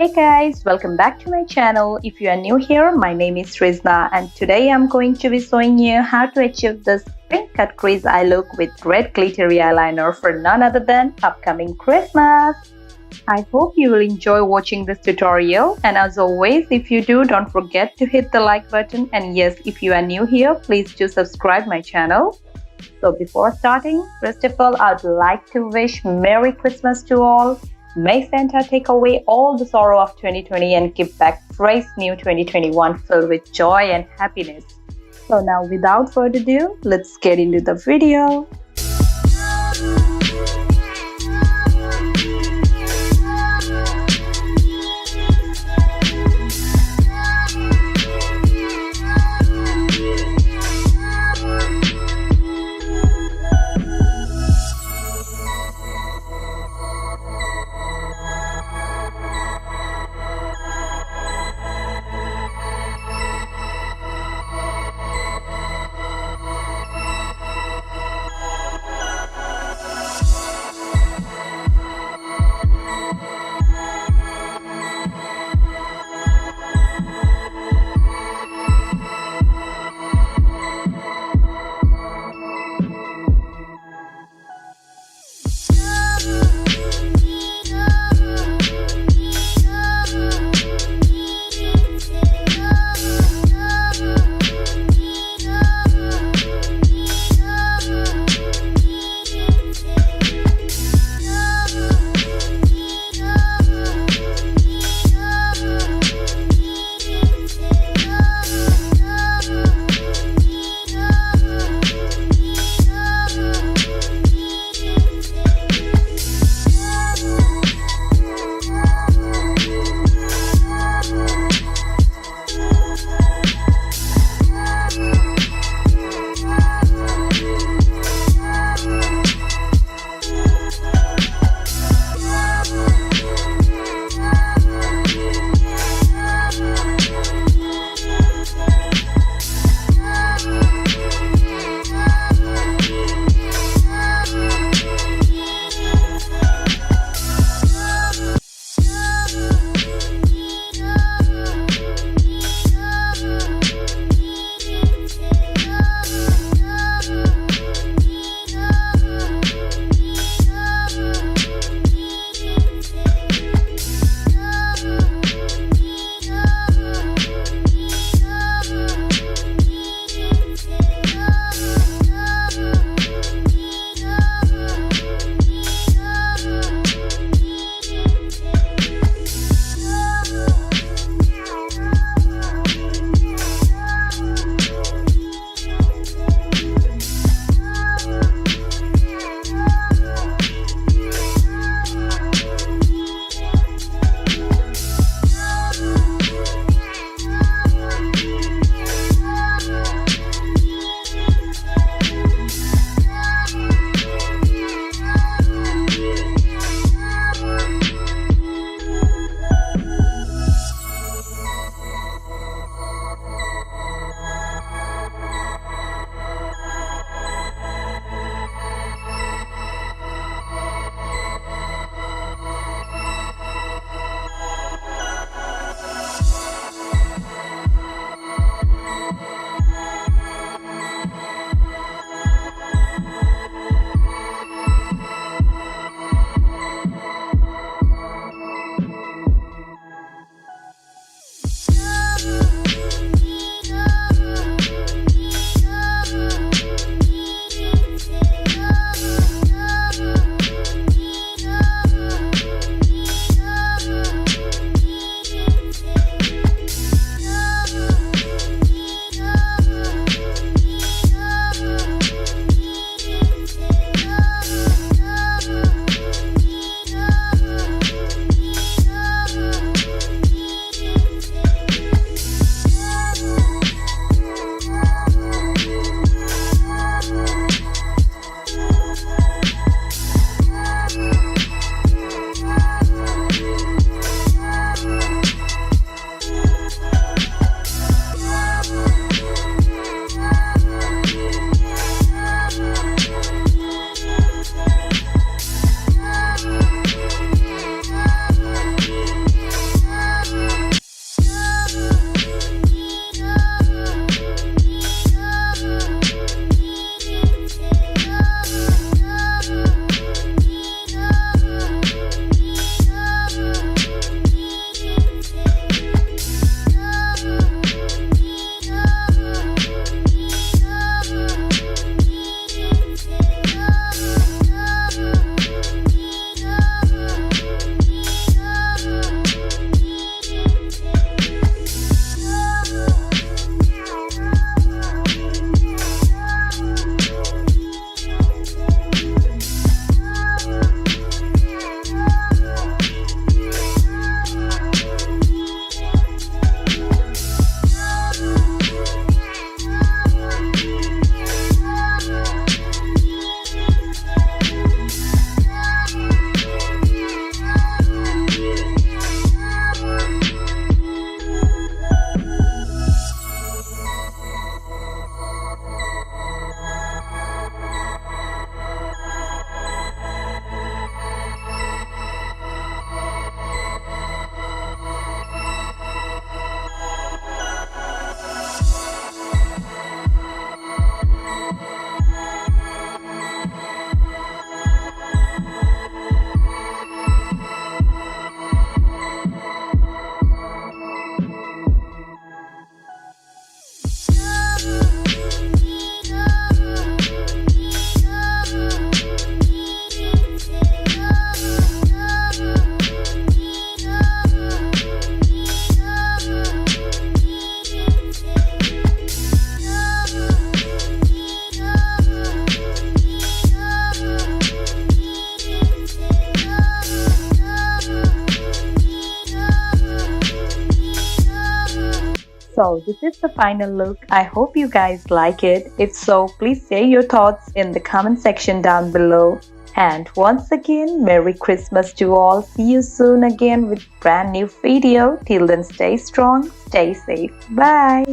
Hey guys, welcome back to my channel. If you are new here, my name is SRYZNA and today I'm going to be showing you how to achieve this pink cut crease eye look with red glittery eyeliner for none other than upcoming Christmas. I hope you will enjoy watching this tutorial, and as always, if you do, don't forget to hit the like button, and yes, if you are new here, please do subscribe my channel. So before starting, first of all, I'd like to wish Merry Christmas to all. May Santa take away all the sorrow of 2020 and give back fresh new 2021 filled with joy and happiness. So now without further ado, let's get into the video. So this is the final look. I hope you guys like it. If so, please share your thoughts in the comment section down below. And once again, Merry Christmas to all. See you soon again with brand new video. Till then, stay strong, stay safe. Bye.